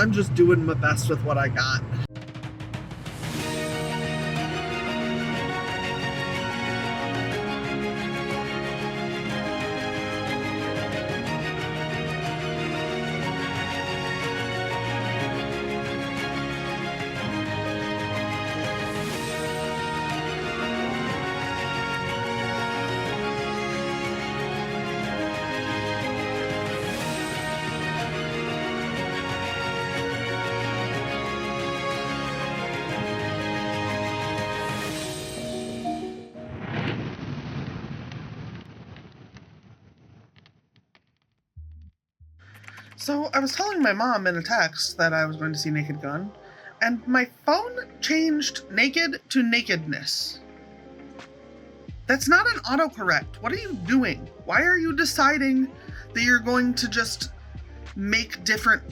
I'm just doing my best with what I got. So I was telling my mom in a text that I was going to see Naked Gun, and my phone changed naked to nakedness. That's not an autocorrect. What are you doing? Why are you deciding that you're going to just make different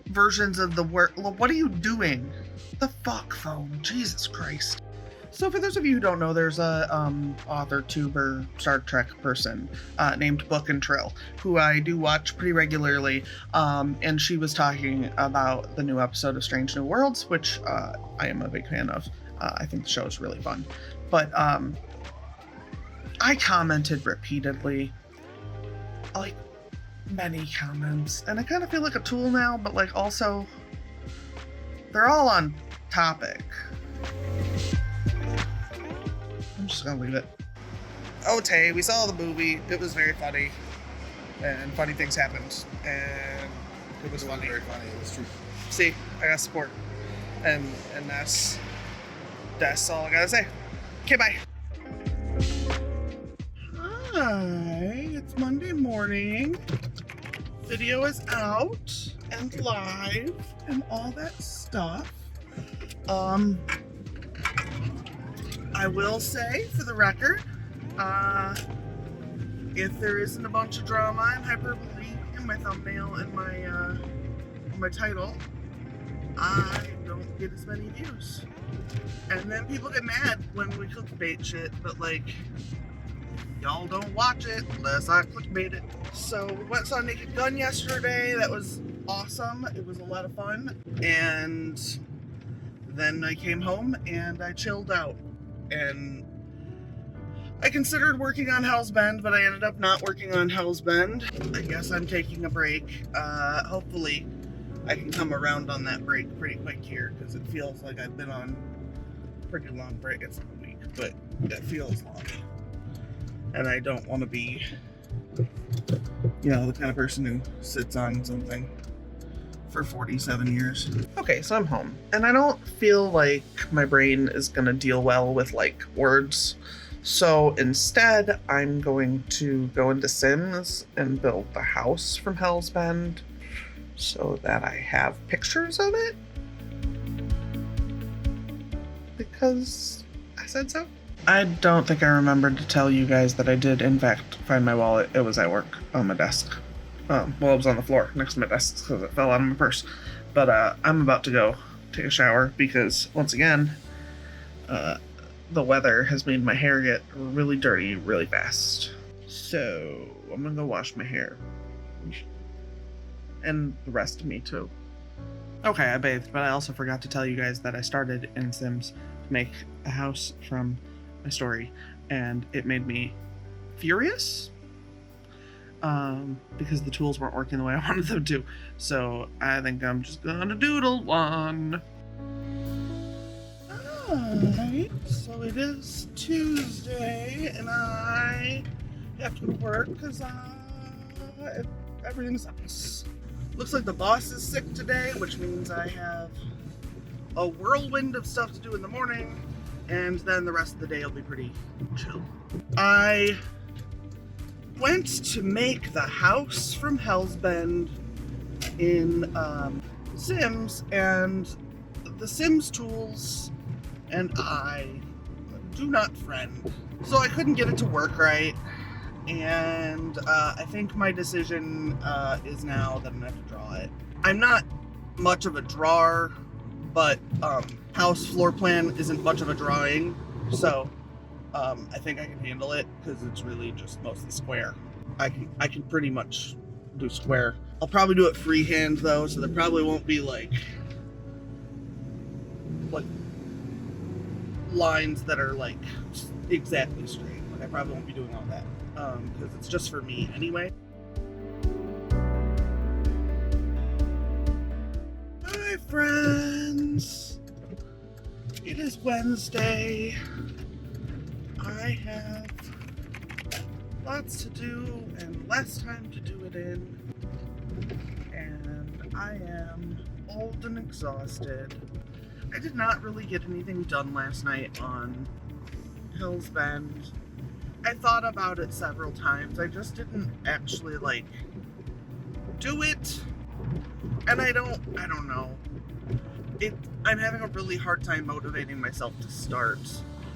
versions of the word? What are you doing? The fuck, phone? Jesus Christ. So for those of you who don't know, there's a author, tuber, Star Trek person named Book and Trill, who I do watch pretty regularly, and she was talking about the new episode of Strange New Worlds, which I am a big fan of. I think the show is really fun. But I commented repeatedly, like many comments, and I kind of feel like a tool now, but like also, they're all on topic. I'm just gonna leave it. Oh, Tay, we saw the movie. It was very funny, and funny things happened, and it was funny. Very funny. It was true. See, I got support, and that's all I gotta say. Okay, bye. Hi, it's Monday morning. Video is out and live and all that stuff. I will say, for the record, if there isn't a bunch of drama and hyperbole in my thumbnail and my title, I don't get as many views. And then people get mad when we clickbait shit, but like, y'all don't watch it unless I clickbait it. So we went and saw Naked Gun yesterday. That was awesome. It was a lot of fun. And then I came home and I chilled out. And I considered working on Hell's Bend, but I ended up not working on Hell's Bend. I guess I'm taking a break. Hopefully I can come around on that break pretty quick here, because it feels like I've been on a pretty long break. It's a week, but it feels long. And I don't want to be, the kind of person who sits on something for 47 years. Okay, so I'm home, and I don't feel like my brain is gonna deal well with like words. So instead, I'm going to go into Sims and build the house from Hell's Bend so that I have pictures of it. Because I said so. I don't think I remembered to tell you guys that I did, in fact, find my wallet. It was at work on my desk. It was on the floor next to my desk because it fell out of my purse. But I'm about to go take a shower because, once again, the weather has made my hair get really dirty really fast. So I'm gonna go wash my hair. And the rest of me too. Okay, I bathed, but I also forgot to tell you guys that I started in Sims to make a house from my story, and it made me furious. Because the tools weren't working the way I wanted them to. So I think I'm just gonna doodle one. Alright, so it is Tuesday, and I have to go to work because everything sucks. Looks like the boss is sick today, which means I have a whirlwind of stuff to do in the morning, and then the rest of the day will be pretty chill. I went to make the house from Hell's Bend in Sims, and the Sims tools and I do not friend. So I couldn't get it to work right, and I think my decision is now that I'm gonna have to draw it. I'm not much of a drawer, but house floor plan isn't much of a drawing, so I think I can handle it because it's really just mostly square. I can pretty much do square I'll probably do it freehand though, so there probably won't be like lines that are like exactly straight. Like I probably won't be doing all that because it's just for me anyway. Hi friends, it is Wednesday. I have lots to do and less time to do it in, and I am old and exhausted. I did not really get anything done last night on Hills Bend. I thought about it several times. I just didn't actually like do it. And I don't know. I'm having a really hard time motivating myself to start.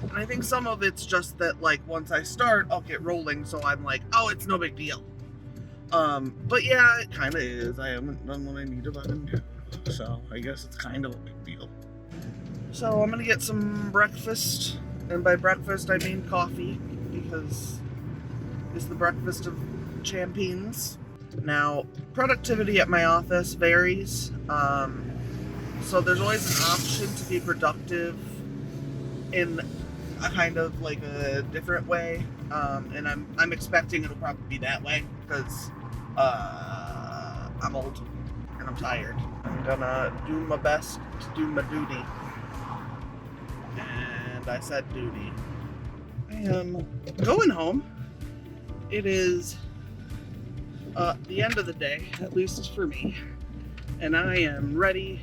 And I think some of it's just that like once I start, I'll get rolling, so I'm like, oh, it's no big deal. But yeah, it kinda is. I haven't done what I need to do. So I guess it's kind of a big deal. So I'm gonna get some breakfast, and by breakfast I mean coffee, because it's the breakfast of champions. Now, productivity at my office varies, so there's always an option to be productive in a kind of like a different way, and I'm expecting it'll probably be that way, because I'm old and I'm tired. I'm gonna do my best to do my duty. And I said duty. I am going home. It is the end of the day, at least for me, and I am ready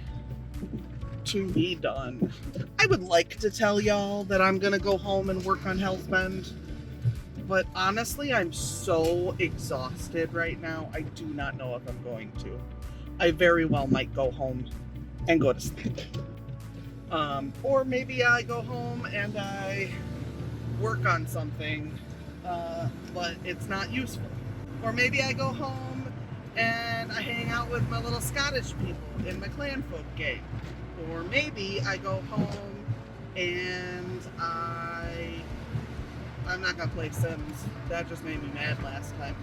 to be done. I would like to tell y'all that I'm gonna go home and work on Health Bend, but honestly, I'm so exhausted right now, I do not know if I'm going to. I very well might go home and go to sleep. Or maybe I go home and I work on something, but it's not useful. Or maybe I go home and I hang out with my little Scottish people in my clan folk game. Or maybe I go home and I'm not gonna play Sims. That just made me mad last time.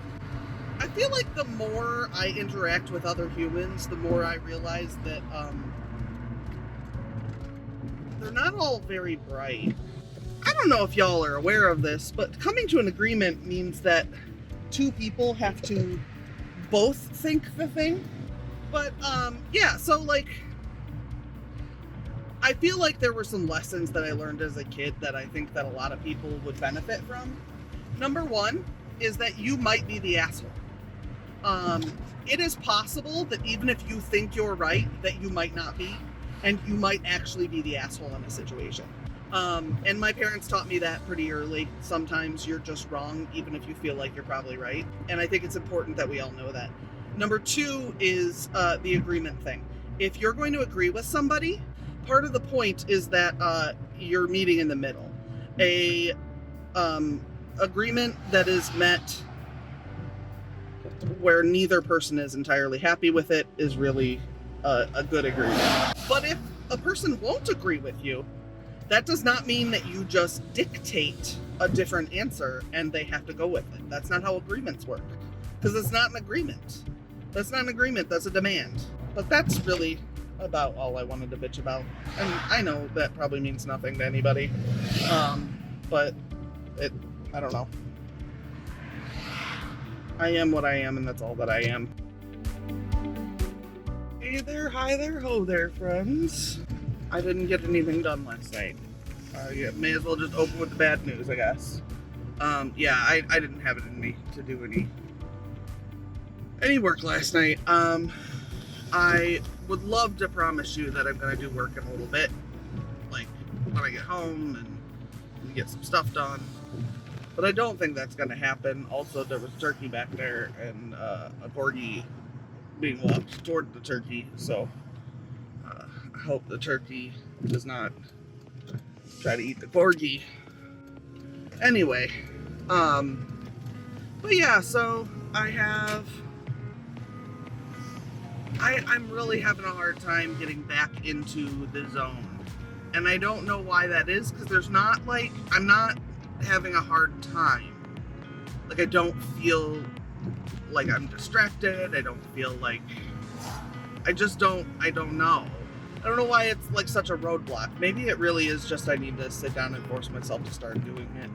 I feel like the more I interact with other humans, the more I realize that, they're not all very bright. I don't know if y'all are aware of this, but coming to an agreement means that two people have to both think the thing. But, yeah, so, like, I feel like there were some lessons that I learned as a kid that I think that a lot of people would benefit from. Number one is that you might be the asshole. It is possible that even if you think you're right, that you might not be. And you might actually be the asshole in a situation. And my parents taught me that pretty early. Sometimes you're just wrong, even if you feel like you're probably right. And I think it's important that we all know that. Number two is the agreement thing. If you're going to agree with somebody, part of the point is that you're meeting in the middle. A agreement that is met where neither person is entirely happy with it is really a good agreement. But if a person won't agree with you, that does not mean that you just dictate a different answer and they have to go with it. That's not how agreements work. Because it's not an agreement. That's not an agreement, that's a demand. But that's really about all I wanted to bitch about. And I know that probably means nothing to anybody. But I don't know. I am what I am, and that's all that I am. Hey there, hi there, ho there, friends. I didn't get anything done last night. Yeah, may as well just open with the bad news, I guess. Yeah, I didn't have it in me to do any work last night. I would love to promise you that I'm gonna do work in a little bit, like when I get home and get some stuff done. But I don't think that's gonna happen. Also, there was turkey back there and a corgi being walked toward the turkey, so I hope the turkey does not try to eat the corgi. Anyway, but yeah, so I'm really having a hard time getting back into the zone. And I don't know why that is, because there's not like, I'm not having a hard time. Like I don't feel like I'm distracted. I don't feel like, I don't know. I don't know why it's like such a roadblock. Maybe it really is just I need to sit down and force myself to start doing it.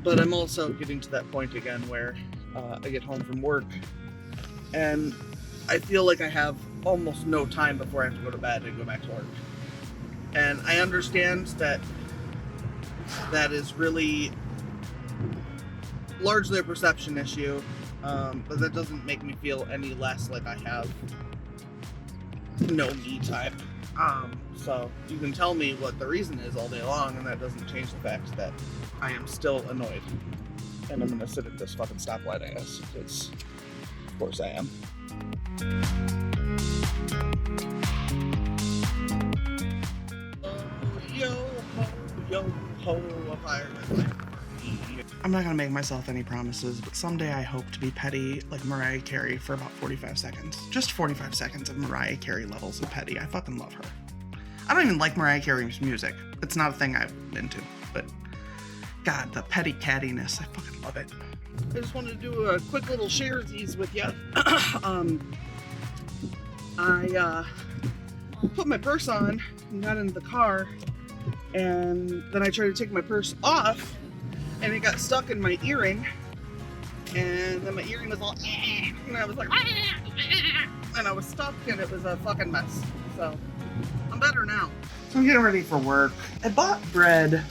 But I'm also getting to that point again where I get home from work and I feel like I have almost no time before I have to go to bed and go back to work. And I understand that that is really largely a perception issue, but that doesn't make me feel any less like I have no me time. So you can tell me what the reason is all day long, and that doesn't change the fact that I am still annoyed. And I'm gonna sit at this fucking stoplight, I guess, because of course I am. Yo ho, a fire. I'm not gonna make myself any promises, but someday I hope to be petty like Mariah Carey for about 45 seconds. Just 45 seconds of Mariah Carey levels of petty. I fucking love her. I don't even like Mariah Carey's music. It's not a thing I'm into, but God, the petty cattiness, I fucking love it. I just wanted to do a quick little sharesies with you. I put my purse on and got into the car, and then I tried to take my purse off, and it got stuck in my earring, and then my earring was all, and I was like, and I was stuck, and it was a fucking mess. So I'm better now. So I'm getting ready for work. I bought bread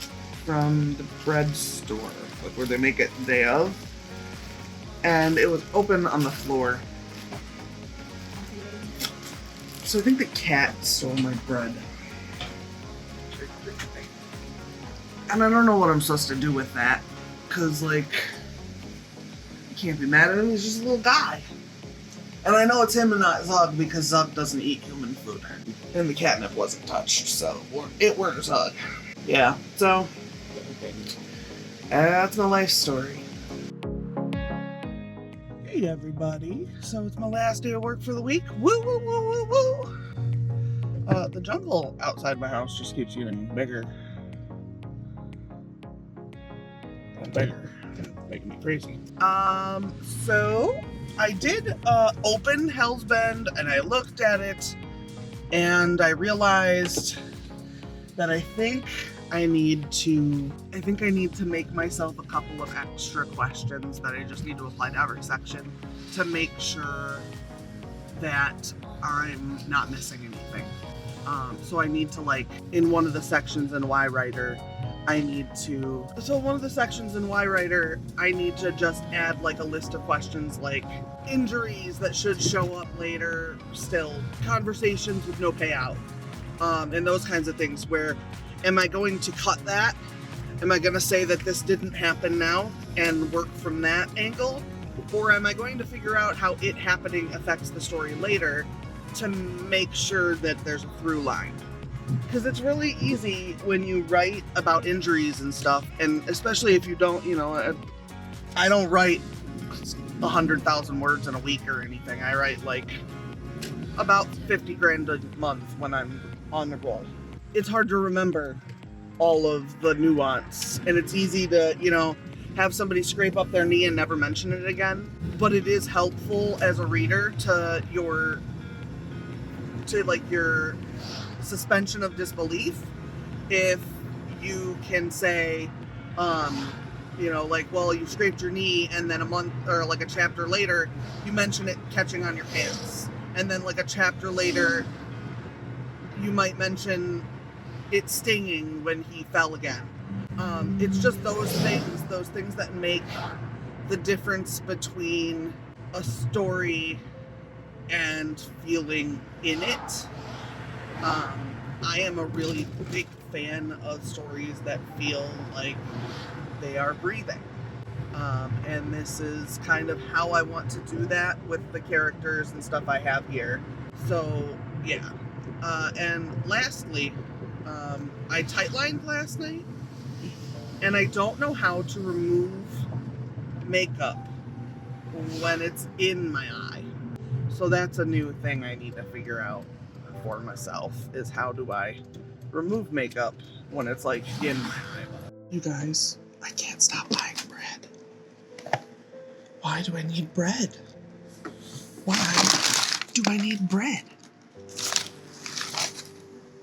from the bread store, like where they make it day of, and it was open on the floor. So I think the cat stole my bread. And I don't know what I'm supposed to do with that, because, like, you can't be mad at him, he's just a little guy. And I know it's him and not Zug, because Zug doesn't eat human food. And the catnip wasn't touched, so it weren't Zug. Yeah, so that's my life story. Hey everybody, so it's my last day of work for the week. Woo woo woo woo woo! The jungle outside my house just keeps getting bigger. And bigger. It's making me crazy. So I did open Hell's Bend and I looked at it and I realized that I think I need to make myself a couple of extra questions that I just need to apply to every section to make sure that I'm not missing anything. So I need to, like, in one of the sections in Y-Writer, I need to just add, like, a list of questions like injuries that should show up later still, conversations with no payout, and those kinds of things where, am I going to cut that? Am I going to say that this didn't happen now and work from that angle? Or am I going to figure out how it happening affects the story later to make sure that there's a through line? Because it's really easy when you write about injuries and stuff, and especially if you don't, I don't write 100,000 words in a week or anything. I write like about 50 grand a month when I'm on the roll. It's hard to remember all of the nuance, and it's easy to, have somebody scrape up their knee and never mention it again. But it is helpful as a reader to your suspension of disbelief if you can say, well, you scraped your knee, and then a month or like a chapter later, you mention it catching on your pants, and then like a chapter later, you might mention it stinging when he fell again. It's just those things that make the difference between a story and feeling in it. I am a really big fan of stories that feel like they are breathing. And this is kind of how I want to do that with the characters and stuff I have here. So, yeah. And lastly, I tightlined last night, and I don't know how to remove makeup when it's in my eye. So that's a new thing I need to figure out for myself, is how do I remove makeup when it's like in my eye. You guys, I can't stop buying bread. Why do I need bread? Why do I need bread?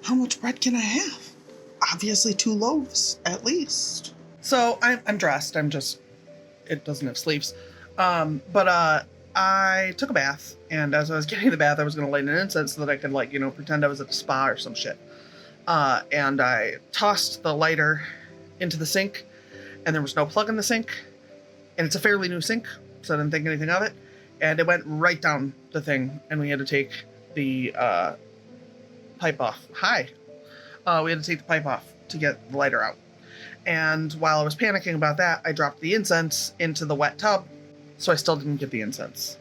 How much bread can I have? Obviously 2 loaves, at least. So I'm dressed. It doesn't have sleeves. I took a bath, and as I was getting in the bath, I was going to light an incense so that I could, pretend I was at a spa or some shit. And I tossed the lighter into the sink, and there was no plug in the sink, and it's a fairly new sink, so I didn't think anything of it, and it went right down the thing, and we had to take the pipe off. We had to take the pipe off to get the lighter out. And while I was panicking about that, I dropped the incense into the wet tub, so I still didn't get the incense.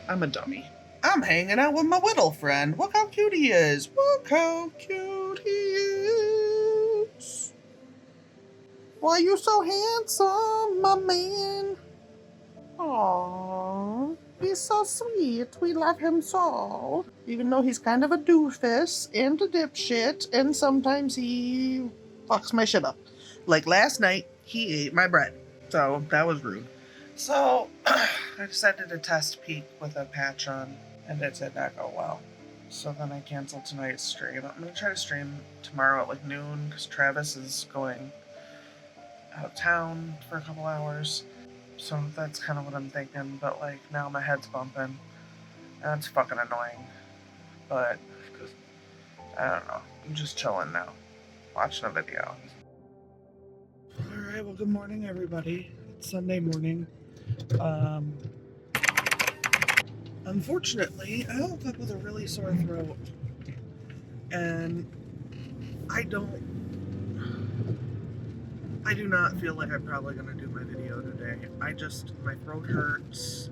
I'm a dummy. I'm hanging out with my whittle friend. Look how cute he is. Look how cute he is. Why you so handsome, my man? Aww, he's so sweet. We love him so. Even though he's kind of a doofus and a dipshit, and sometimes he fucks my shit up. Like last night, he ate my bread. So that was rude. So I decided to test peek with a patch on, and it did not go well. So then I canceled tonight's stream. I'm going to try to stream tomorrow at noon, because Travis is going out of town for a couple hours. So that's kind of what I'm thinking, but now my head's bumping. That's fucking annoying. But, I don't know. I'm just chilling now. Watching a video. Alright, well good morning everybody. It's Sunday morning. Unfortunately, I woke up with a really sore throat. And I do not feel like I'm probably going to do my video today. My throat hurts.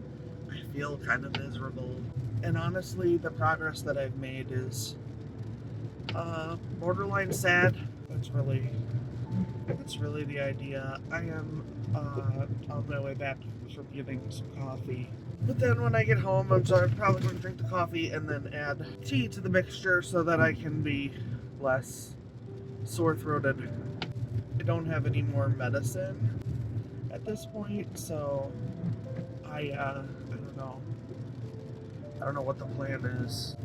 I feel kind of miserable. And honestly, the progress that I've made is borderline sad. That's really the idea. I am on my way back from getting some coffee. But then when I get home, I'm probably going to drink the coffee and then add tea to the mixture so that I can be less sore-throated. I don't have any more medicine at this point, so I don't know. I don't know what the plan is,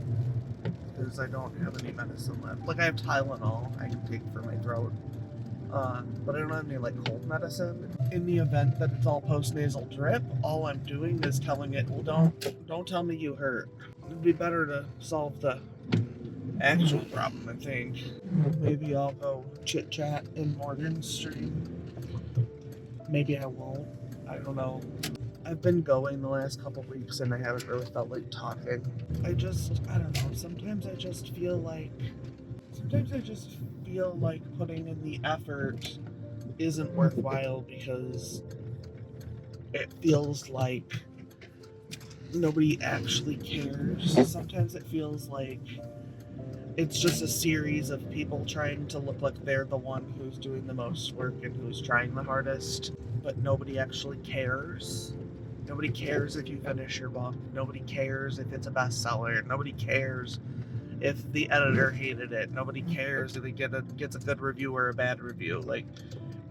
because I don't have any medicine left. I have Tylenol I can take for my throat, but I don't have any cold medicine. In the event that it's all post-nasal drip, all I'm doing is telling it, well, don't tell me you hurt. It'd be better to solve the actual problem, I think. Maybe I'll go chit-chat in Morgan's stream. Maybe I won't. I don't know. I've been going the last couple weeks and I haven't really felt like talking. I don't know. Sometimes I just feel like putting in the effort isn't worthwhile because it feels like nobody actually cares. Sometimes it feels like it's just a series of people trying to look like they're the one who's doing the most work and who's trying the hardest, but nobody actually cares. Nobody cares if you finish your book. Nobody cares if it's a bestseller. Nobody cares if the editor hated it. Nobody cares if it gets a good review or a bad review.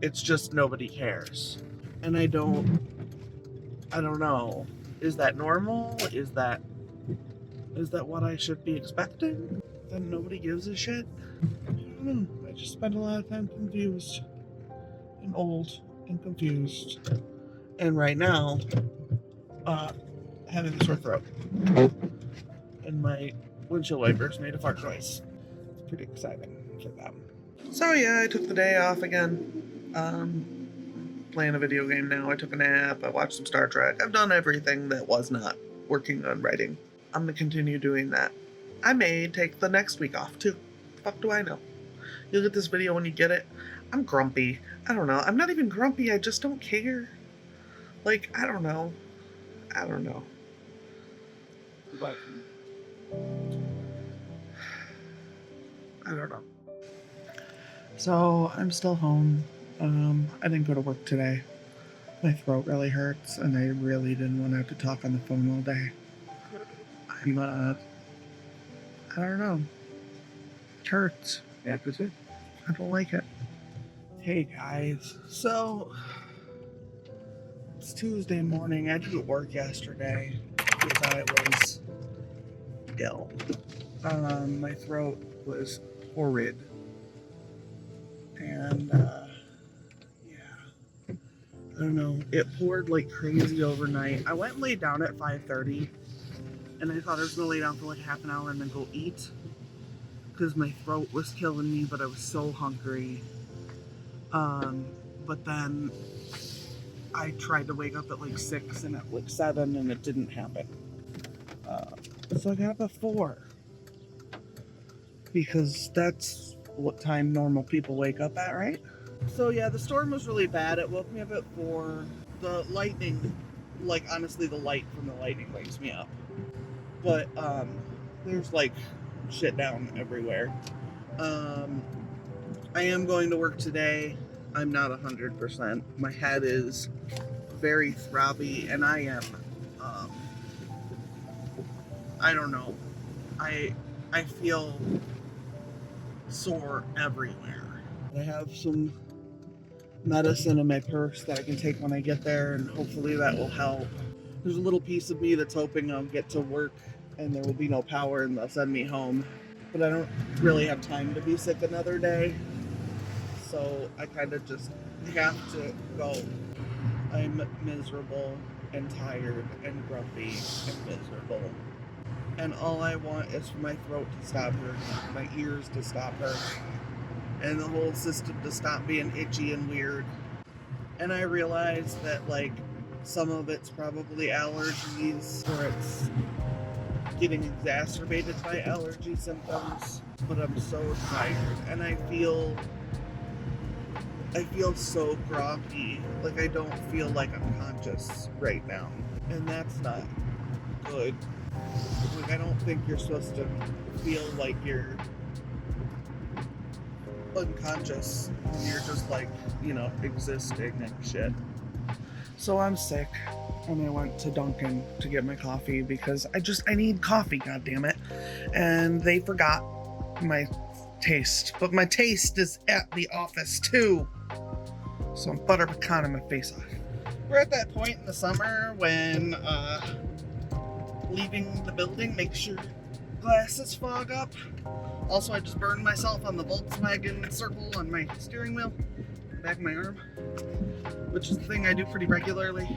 It's just nobody cares. And I don't know. Is that normal? Is that what I should be expecting? That nobody gives a shit? I don't know. I just spend a lot of time confused. And old and confused. And right now, having a sore throat. And my windshield wipers made a fart noise. It's pretty exciting for them. So yeah, I took the day off again. Playing a video game now. I took a nap. I watched some Star Trek. I've done everything that was not working on writing. I'm gonna continue doing that. I may take the next week off too. Fuck do I know. You'll get this video when you get it. I'm grumpy. I don't know. I'm not even grumpy. I just don't care. I don't know. I don't know. But I don't know. So I'm still home. I didn't go to work today. My throat really hurts, and I really didn't want to have to talk on the phone all day. I don't know. It hurts. Yeah, that's it. I don't like it. Hey guys. So it's Tuesday morning. I didn't work yesterday because I was ill. My throat was horrid. And, yeah. I don't know. It poured like crazy overnight. I went and laid down at 5:30. And I thought I was going to lay down for like half an hour and then go eat. Because my throat was killing me, but I was so hungry. But then I tried to wake up at like 6 and at like 7 and it didn't happen. So I got up at 4. Because that's what time normal people wake up at, right? So yeah, the storm was really bad. It woke me up at 4. The lightning, like honestly the light from the lightning wakes me up. But there's like shit down everywhere. I am going to work today. I'm not 100%. My head is very throbby and I am, I don't know. I feel sore everywhere. I have some medicine in my purse that I can take when I get there and hopefully that will help. There's a little piece of me that's hoping I'll get to work and there will be no power and they'll send me home. But I don't really have time to be sick another day. So I kind of just have to go. I'm miserable and tired and grumpy and miserable. And all I want is for my throat to stop hurting, my ears to stop hurting, and the whole system to stop being itchy and weird. And I realize that like some of it's probably allergies or it's getting exacerbated by allergy symptoms, but I'm so tired and I feel so groggy. Like I don't feel like I'm conscious right now. And that's not good. Like I don't think you're supposed to feel like you're unconscious when you're just like, you know, existing and shit. So I'm sick and I went to Dunkin' to get my coffee because I need coffee, goddammit. And they forgot my taste. But my taste is at the office too. So I'm butter pecan my face off. We're at that point in the summer when leaving the building makes your glasses fog up. Also, I just burned myself on the Volkswagen circle on my steering wheel, back of my arm, which is the thing I do pretty regularly.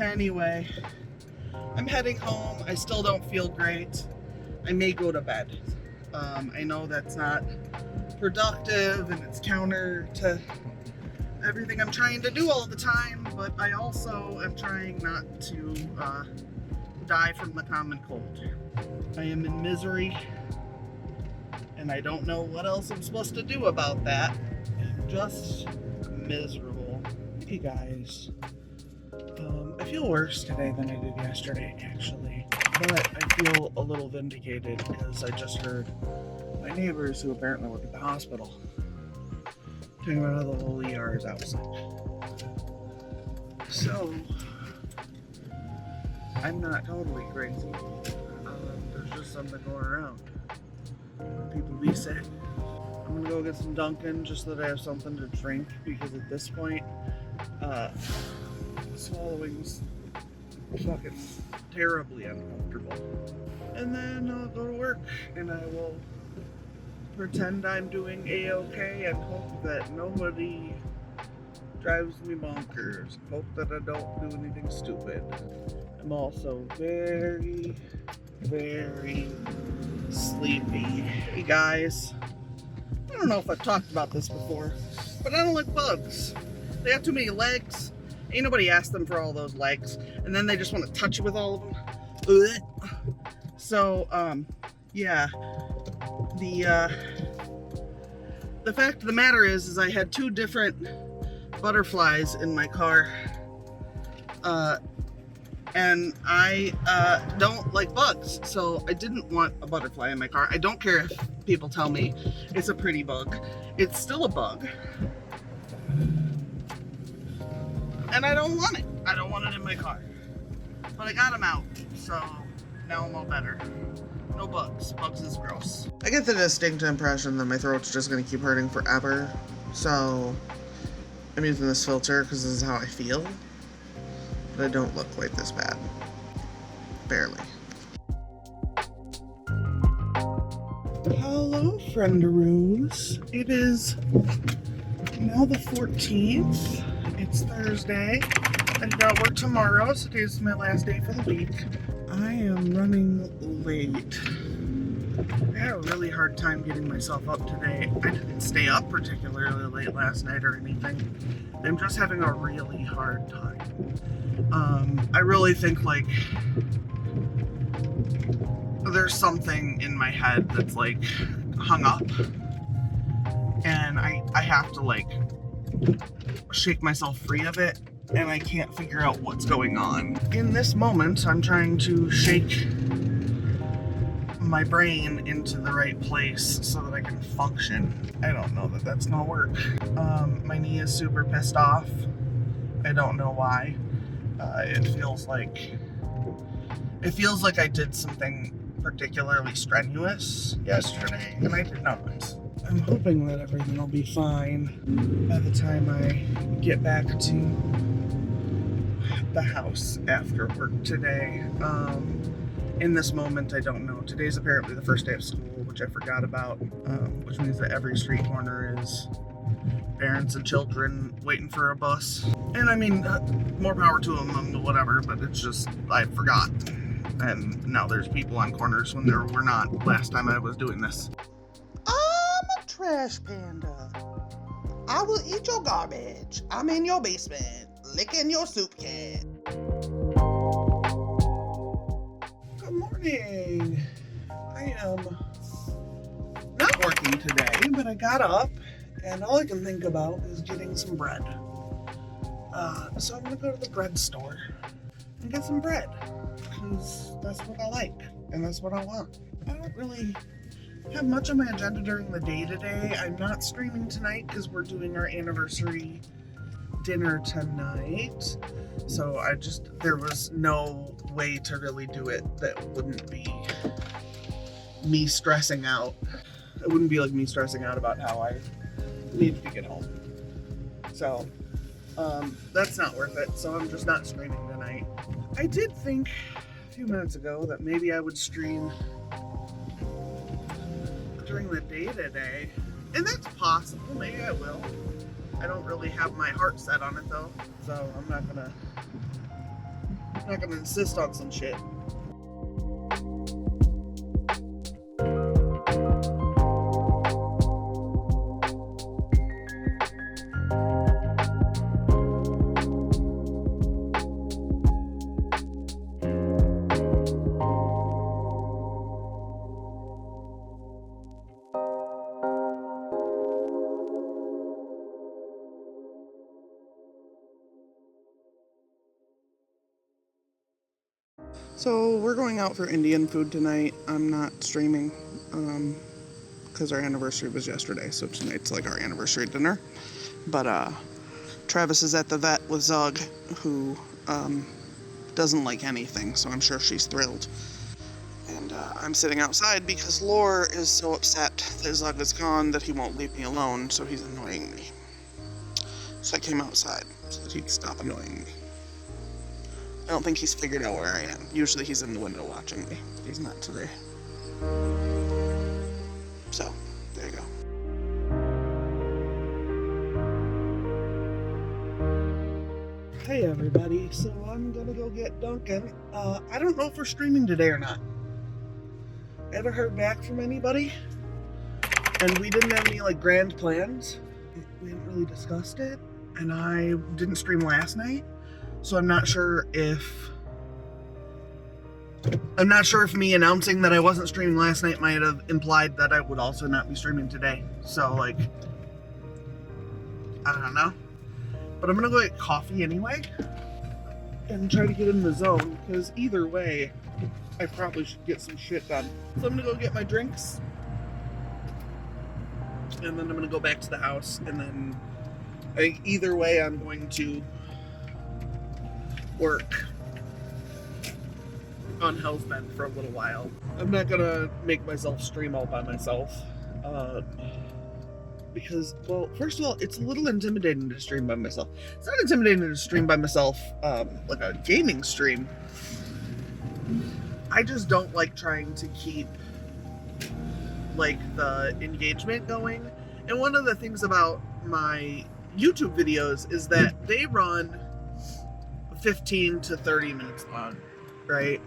Anyway, I'm heading home. I still don't feel great. I may go to bed. I know that's not productive and it's counter to everything I'm trying to do all the time, but I also am trying not to die from the common cold. I am in misery and I don't know what else I'm supposed to do about that. I'm just miserable. Hey guys, I feel worse today than I did yesterday actually, but I feel a little vindicated because I just heard my neighbors who apparently work at the hospital talking about how the whole ER is outside. So I'm not totally crazy. There's just something going around. People be sick. I'm gonna go get some Dunkin' just so that I have something to drink because at this point, swallowing's fucking terribly uncomfortable. And then I'll go to work and I will pretend I'm doing A-okay and hope that nobody drives me bonkers. Hope that I don't do anything stupid. I'm also very, very sleepy. Hey guys, I don't know if I've talked about this before, but I don't like bugs. They have too many legs. Ain't nobody asked them for all those legs, and then they just want to touch you with all of them. Ugh. So, yeah. The fact of the matter is I had 2 different butterflies in my car, and I don't like bugs, so I didn't want a butterfly in my car. I don't care if people tell me it's a pretty bug. It's still a bug. And I don't want it. I don't want it in my car. But I got them out, so now I'm all better. No bugs. Bugs is gross. I get the distinct impression that my throat's just going to keep hurting forever, so I'm using this filter because this is how I feel. They don't look quite this bad. Barely. Hello, friendaroos. It is now the 14th. It's Thursday. I do not work tomorrow, so today's my last day for the week. I am running late. I had a really hard time getting myself up today. I didn't stay up particularly late last night or anything. I'm just having a really hard time. I really think like there's something in my head that's like hung up, and I have to like shake myself free of it, and I can't figure out what's going on. In this moment, I'm trying to shake my brain into the right place so that I can function. I don't know that that's gonna work. My knee is super pissed off. I don't know why. It feels like I did something particularly strenuous yesterday, and I did not. I'm hoping that everything will be fine by the time I get back to the house after work today. In this moment, I don't know. Today's apparently the first day of school, which I forgot about, which means that every street corner is parents and children waiting for a bus. And I mean, more power to them and whatever, but it's just, I forgot. And now there's people on corners when there were not last time I was doing this. I'm a trash panda. I will eat your garbage. I'm in your basement, licking your soup can. Good morning. I am not working today, but I got up and all I can think about is getting some bread. So I'm gonna go to the bread store and get some bread, because that's what I like and that's what I want. I don't really have much on my agenda during the day today. I'm not streaming tonight because we're doing our anniversary dinner tonight. So there was no way to really do it that wouldn't be me stressing out. It wouldn't be like me stressing out about how I needed to get home. So that's not worth it. So I'm just not streaming tonight. I did think a few minutes ago that maybe I would stream during the day today, and that's possible. Maybe I will. I don't really have my heart set on it though, so I'm not gonna insist on some shit. So we're going out for Indian food tonight. I'm not streaming because our anniversary was yesterday, so tonight's like our anniversary dinner. But Travis is at the vet with Zug, who doesn't like anything, so I'm sure she's thrilled. And I'm sitting outside because Lore is so upset that Zug is gone that he won't leave me alone, so he's annoying me. So I came outside so that he'd stop annoying me. I don't think he's figured out where I am. Usually he's in the window watching me, but he's not today. So, there you go. Hey everybody, so I'm gonna go get Duncan. I don't know if we're streaming today or not. I haven't heard back from anybody, and we didn't have any like grand plans. We hadn't really discussed it, and I didn't stream last night. So I'm not sure if me announcing that I wasn't streaming last night might have implied that I would also not be streaming today. So like, I don't know. But I'm gonna go get coffee anyway and try to get in the zone, because either way, I probably should get some shit done. So I'm gonna go get my drinks, and then I'm gonna go back to the house, and then I think either way I'm going to work on Hell's Bend for a little while. I'm not gonna make myself stream all by myself. because, well, first of all, it's a little intimidating to stream by myself. It's not intimidating to stream by myself, like a gaming stream. I just don't like trying to keep, like, the engagement going. And one of the things about my YouTube videos is that they run 15 to 30 minutes long, right?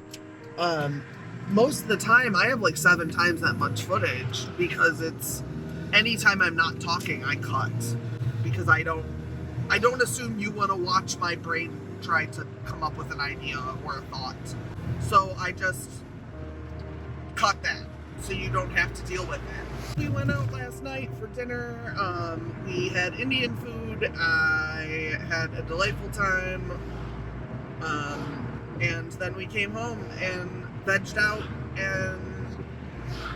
Most of the time I have like 7 times that much footage, because it's anytime I'm not talking, I cut, because I don't assume you want to watch my brain try to come up with an idea or a thought. So I just cut that so you don't have to deal with it. We went out last night for dinner. We had Indian food. I had a delightful time. And then we came home and vegged out and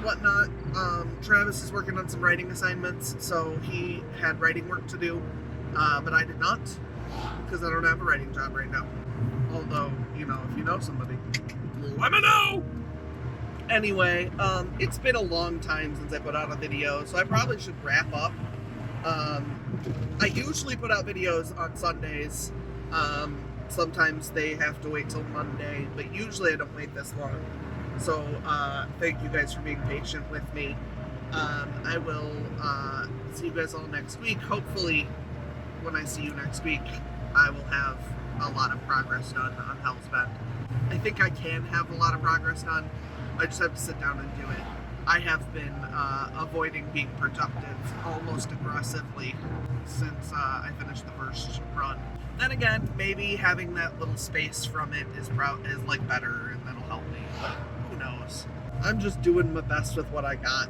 whatnot. Travis is working on some writing assignments, so he had writing work to do, but I did not, because I don't have a writing job right now. Although, you know, if you know somebody, let me know! Anyway, it's been a long time since I put out a video, so I probably should wrap up. I usually put out videos on Sundays. Sometimes they have to wait till Monday, but usually I don't wait this long. So, thank you guys for being patient with me. I will see you guys all next week. Hopefully, when I see you next week, I will have a lot of progress done on Hell's Bend. I think I can have a lot of progress done. I just have to sit down and do it. I have been avoiding being productive almost aggressively since I finished the first run. Then again, maybe having that little space from it is like better, and that'll help me, but who knows. I'm just doing my best with what I got,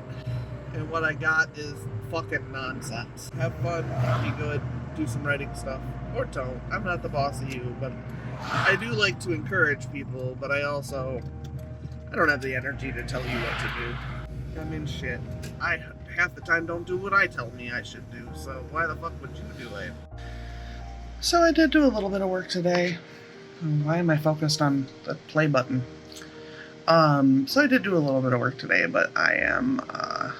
and what I got is fucking nonsense. Have fun, be good, do some writing stuff, or don't. I'm not the boss of you, but I do like to encourage people, but I don't have the energy to tell you what to do. I mean, shit. I half the time don't do what I tell me I should do, so why the fuck would you do it? So I did do a little bit of work today. Why am I focused on the play button? So I did do a little bit of work today, but I am, I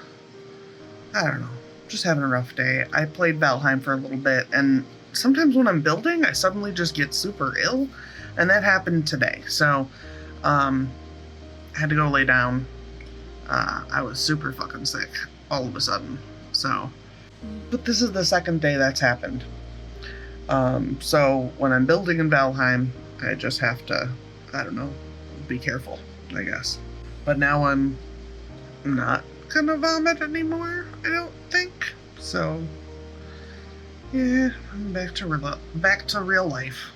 don't know, just having a rough day. I played Valheim for a little bit, and sometimes when I'm building, I suddenly just get super ill, and that happened today. So, I had to go lay down. I was super fucking sick all of a sudden. So, but this is the second day that's happened. So when I'm building in Valheim, I just have to, I don't know, be careful, I guess. But now I'm not gonna vomit anymore, I don't think. So, yeah, I'm back to real life.